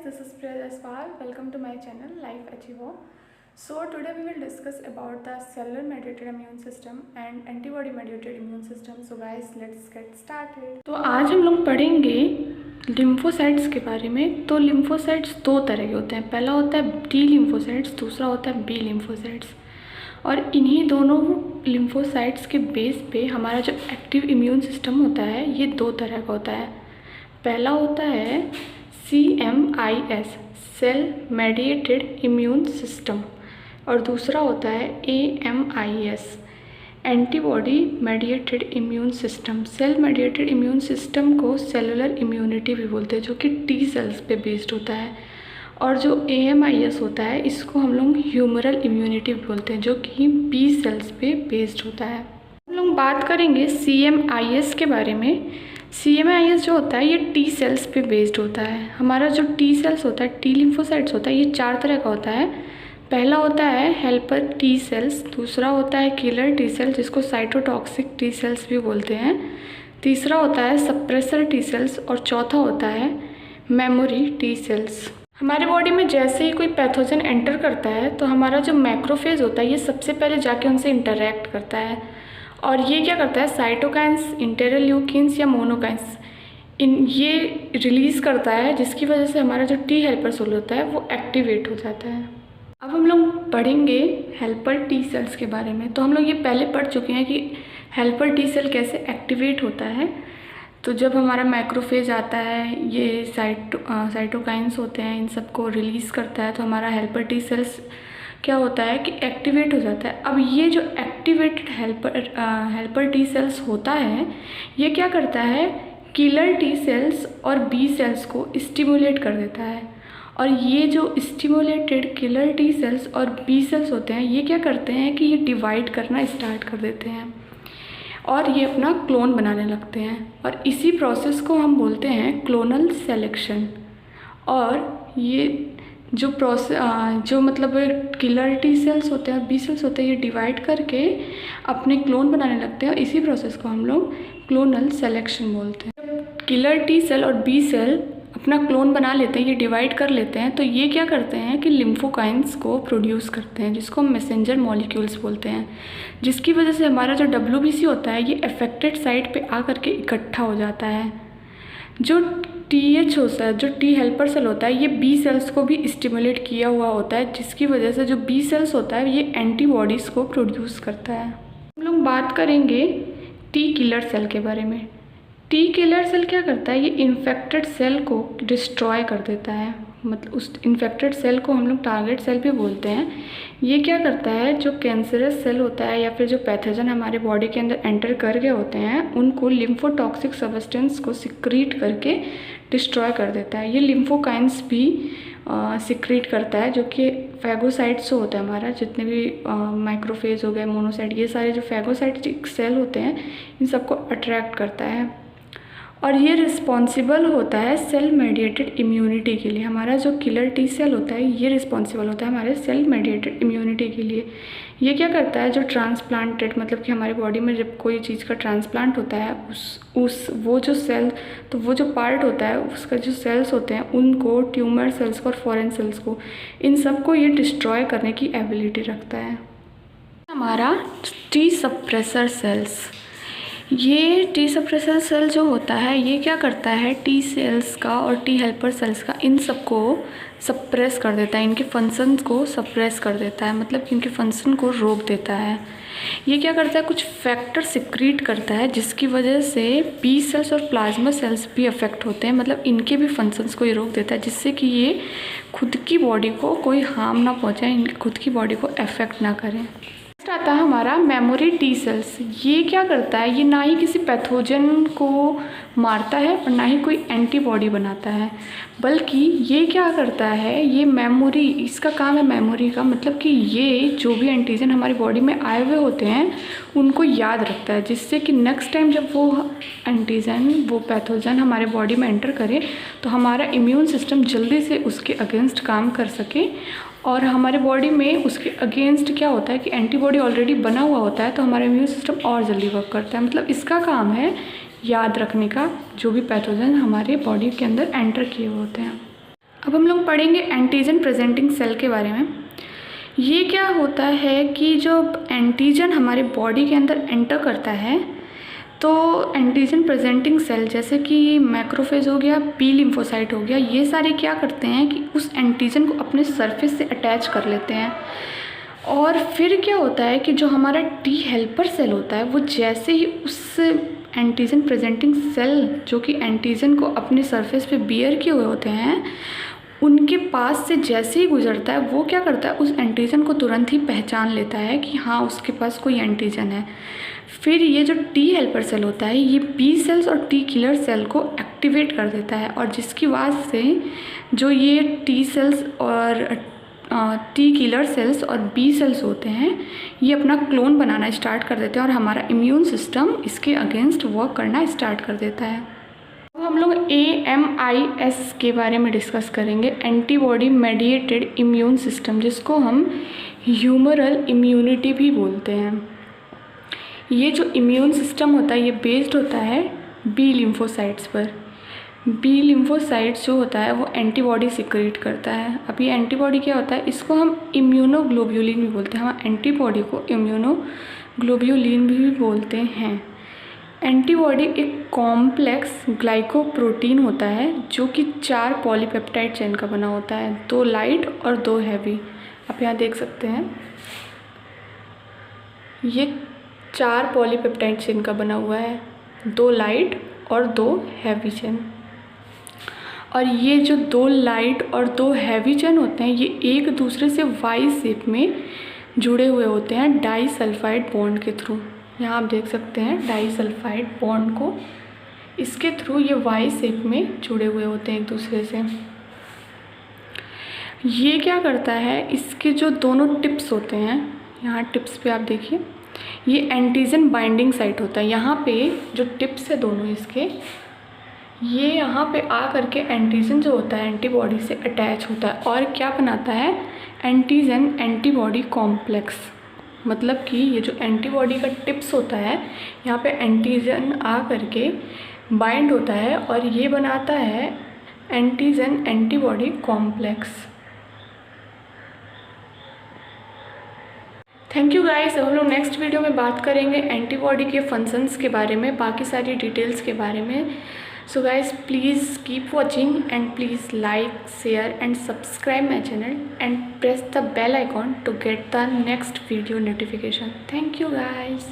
this is Priya Jaiswal. Welcome to my channel Life Achiever. So today we will discuss about the cellular mediated immune system and antibody mediated immune system. So guys, let's get started. तो आज हम लोग पढ़ेंगे lymphocytes के बारे में। तो lymphocytes दो तरह के होते हैं, पहला होता है टी लिम्फोसाइट्स, दूसरा होता है बी लिम्फोसाइट्स। और इन्हीं दोनों लिम्फोसाइट्स के बेस पे हमारा जो एक्टिव इम्यून सिस्टम होता है ये दो तरह का होता है। पहला होता है CMIS cell mediated immune system और दूसरा होता है AMIS antibody mediated immune system. Cell mediated immune system को सेलुलर इम्यूनिटी भी बोलते हैं, जो कि टी सेल्स पे बेस्ड होता है। और जो AMIS होता है इसको हम लोग ह्यूमरल इम्यूनिटी बोलते हैं, जो कि बी सेल्स पे बेस्ड होता है। हम लोग बात करेंगे CMIS के बारे में। CMIS जो होता है ये टी सेल्स पे बेस्ड होता है। हमारा जो टी सेल्स होता है, टी लिम्फोसाइट्स होता है, ये चार तरह का होता है। पहला होता है हेल्पर टी सेल्स, दूसरा होता है किलर टी सेल्स जिसको साइटोटॉक्सिक टी सेल्स भी बोलते हैं, तीसरा होता है सप्रेसर टी सेल्स और चौथा होता है मेमोरी टी सेल्स। हमारे बॉडी में जैसे ही कोई पैथोजन एंटर करता है तो हमारा जो मैक्रोफेज होता है ये सबसे पहले जाके उनसे इंटरैक्ट करता है। और ये क्या करता है, साइटोकाइंस, इंटरल्यूकिन्स या मोनोकाइंस ये रिलीज़ करता है, जिसकी वजह से हमारा जो टी हेल्पर सेल होता है वो एक्टिवेट हो जाता है। अब हम लोग पढ़ेंगे हेल्पर टी सेल्स के बारे में। तो हम लोग ये पहले पढ़ चुके हैं कि हेल्पर टी सेल कैसे एक्टिवेट होता है। तो जब हमारा मैक्रोफेज आता है ये साइटोकाइंस होते हैं, इन सबको रिलीज़ करता है, तो हमारा हेल्पर टी सेल्स क्या होता है कि एक्टिवेट हो जाता है। अब ये जो एक्टिवेटेड हेल्पर टी सेल्स होता है ये क्या करता है, किलर टी सेल्स और बी सेल्स को स्टिमुलेट कर देता है। और ये जो स्टिमुलेटेड किलर टी सेल्स और बी सेल्स होते हैं ये क्या करते हैं कि ये डिवाइड करना स्टार्ट कर देते हैं और ये अपना क्लोन बनाने लगते हैं। और इसी प्रोसेस को हम बोलते हैं क्लोनल सेलेक्शन। और ये जो मतलब किलर टी सेल्स होते हैं, बी सेल्स होते हैं, ये डिवाइड करके अपने क्लोन बनाने लगते हैं। इसी प्रोसेस को हम लोग क्लोनल सेलेक्शन बोलते हैं। किलर टी सेल और बी सेल अपना क्लोन बना लेते हैं, ये डिवाइड कर लेते हैं, तो ये क्या करते हैं कि लिम्फोकाइंस को प्रोड्यूस करते हैं, जिसको हम मैसेंजर मॉलिक्यूल्स बोलते हैं, जिसकी वजह से हमारा जो WBC होता है ये अफेक्टेड साइट पे आकर के इकट्ठा हो जाता है। जो TH होता है, जो टी हेल्पर सेल होता है, ये बी सेल्स को भी स्टिमुलेट किया हुआ होता है, जिसकी वजह से जो बी सेल्स होता है ये एंटीबॉडीज़ को प्रोड्यूस करता है। हम लोग बात करेंगे टी किलर सेल के बारे में। टी किलर सेल क्या करता है, ये इन्फेक्टेड सेल को डिस्ट्रॉय कर देता है, मतलब उस इन्फेक्टेड सेल को हम लोग टारगेट सेल भी बोलते हैं। ये क्या करता है, जो कैंसरस सेल होता है या फिर जो पैथोजन हमारे बॉडी के अंदर एंटर कर गए होते हैं उनको लिम्फोटॉक्सिक सब्सटेंस को सिक्रीट करके डिस्ट्रॉय कर देता है। ये लिम्फोकाइंस भी सिक्रीट करता है, जो कि फैगोसाइट्स होता है हमारा, जितने भी माइक्रोफेज हो गए, मोनोसाइट, ये सारे जो फैगोसाइटिक सेल होते हैं इन सबको अट्रैक्ट करता है। और ये रिस्पॉन्सिबल होता है सेल मेडिएटेड इम्यूनिटी के लिए। हमारा जो किलर टी सेल होता है ये रिस्पॉन्सिबल होता है हमारे सेल मेडिएटेड इम्यूनिटी के लिए। ये क्या करता है, जो ट्रांसप्लांटेड, मतलब कि हमारे बॉडी में जब कोई चीज़ का ट्रांसप्लांट होता है वो जो सेल, तो वो जो पार्ट होता है उसका जो सेल्स होते हैं उनको, ट्यूमर सेल्स को और फॉरेन सेल्स को, इन सबको ये डिस्ट्रॉय करने की एबिलिटी रखता है। हमारा टी सप्रेसर सेल्स, ये टी सप्रेसर सेल जो होता है ये क्या करता है, टी सेल्स का और टी हेल्पर सेल्स का इन सबको सप्रेस कर देता है, इनके फंक्शंस को सप्रेस कर देता है, मतलब कि इनके फंक्शन को रोक देता है। ये क्या करता है, कुछ फैक्टर सिक्रीट करता है, जिसकी वजह से बी सेल्स और प्लाज्मा सेल्स भी अफेक्ट होते हैं, मतलब इनके भी फंक्शंस को ये रोक देता है, जिससे कि ये खुद की बॉडी को कोई हार्म ना पहुँचाए, खुद की बॉडी को अफेक्ट ना करें। आता है हमारा मेमोरी टी सेल्स। ये क्या करता है, ये ना ही किसी पैथोजन को मारता है और ना ही कोई एंटीबॉडी बनाता है, बल्कि ये क्या करता है, ये मेमोरी, इसका काम है मेमोरी का, मतलब कि ये जो भी एंटीजन हमारी बॉडी में आए हुए होते हैं उनको याद रखता है, जिससे कि नेक्स्ट टाइम जब वो एंटीजन, वो पैथोजन हमारे बॉडी में एंटर करे तो हमारा इम्यून सिस्टम जल्दी से उसके अगेंस्ट काम कर सके। और हमारे बॉडी में उसके अगेंस्ट क्या होता है कि एंटीबॉडी ऑलरेडी बना हुआ होता है, तो हमारा इम्यून सिस्टम और जल्दी वर्क करता है। मतलब इसका काम है याद रखने का, जो भी पैथोजन हमारे बॉडी के अंदर एंटर किए हुए होते हैं। अब हम लोग पढ़ेंगे एंटीजन प्रेजेंटिंग सेल के बारे में। ये क्या होता है कि जो एंटीजन हमारे बॉडी के अंदर एंटर करता है, तो एंटीजन प्रेजेंटिंग सेल जैसे कि मैक्रोफेज हो गया, बी लिम्फोसाइट हो गया, ये सारे क्या करते हैं कि उस एंटीजन को अपने सरफेस से अटैच कर लेते हैं। और फिर क्या होता है कि जो हमारा टी हेल्पर सेल होता है वो जैसे ही उस एंटीजन प्रेजेंटिंग सेल जो कि एंटीजन को अपने सरफेस पे बियर किए हुए होते हैं, उनके पास से जैसे ही गुजरता है वो क्या करता है, उस एंटीजन को तुरंत ही पहचान लेता है कि हाँ उसके पास कोई एंटीजन है। फिर ये जो टी हेल्पर सेल होता है ये बी सेल्स और टी किलर सेल को एक्टिवेट कर देता है, और जिसकी वजह से जो ये टी सेल्स और टी किलर सेल्स और बी सेल्स होते हैं ये अपना क्लोन बनाना स्टार्ट कर देते हैं और हमारा इम्यून सिस्टम इसके अगेंस्ट वर्क करना स्टार्ट कर देता है। अब हम लोग AMIS के बारे में डिस्कस करेंगे, एंटीबॉडी मेडिएटेड इम्यून सिस्टम, जिसको हम ह्यूमरल इम्यूनिटी भी बोलते हैं। ये जो इम्यून सिस्टम होता है ये बेस्ड होता है बी लिम्फोसाइट्स पर। बी लिम्फोसाइट्स जो होता है वो एंटीबॉडी सिक्रेट करता है। अब ये एंटीबॉडी क्या होता है, इसको हम इम्यूनोग्लोब्यूलिन भी बोलते हैं। हम एंटीबॉडी को इम्यूनोग्लोब्यूलिन भी बोलते हैं। एंटीबॉडी एक कॉम्प्लेक्स ग्लाइकोप्रोटीन होता है जो कि 4 पॉलीपेप्टाइड चेन का बना होता है, 2 लाइट और 2 हैवी। आप यहाँ देख सकते हैं ये 4 पॉलीपेप्टाइड चेन का बना हुआ है, 2 लाइट और 2 हैवी चेन। और ये जो 2 लाइट और 2 हैवी चेन होते हैं ये एक दूसरे से वाई शेप में जुड़े हुए होते हैं डाइसल्फाइड बॉन्ड के थ्रू। यहाँ आप देख सकते हैं डाइसल्फाइड बॉन्ड को, इसके थ्रू ये वाई शेप में जुड़े हुए होते हैं एक दूसरे से। ये क्या करता है, इसके जो दोनों टिप्स होते हैं, यहाँ टिप्स पे आप देखिए, ये एंटीजन बाइंडिंग साइट होता है। यहाँ पे जो टिप्स है दोनों इसके, ये यहाँ पे आ करके एंटीजन जो होता है एंटीबॉडी से अटैच होता है और क्या बनाता है, एंटीजन एंटीबॉडी कॉम्प्लेक्स। मतलब कि ये जो एंटीबॉडी का टिप्स होता है यहाँ पे एंटीजन आ करके बाइंड होता है और ये बनाता है antigen antibody complex. Thank you guys. अब हम लोग नेक्स्ट वीडियो में बात करेंगे एंटीबॉडी के फंक्शंस के बारे में, बाकी सारी डिटेल्स के बारे में। So guys, please keep watching and please like, share and subscribe my channel and press the bell icon to get the next video notification. Thank you guys.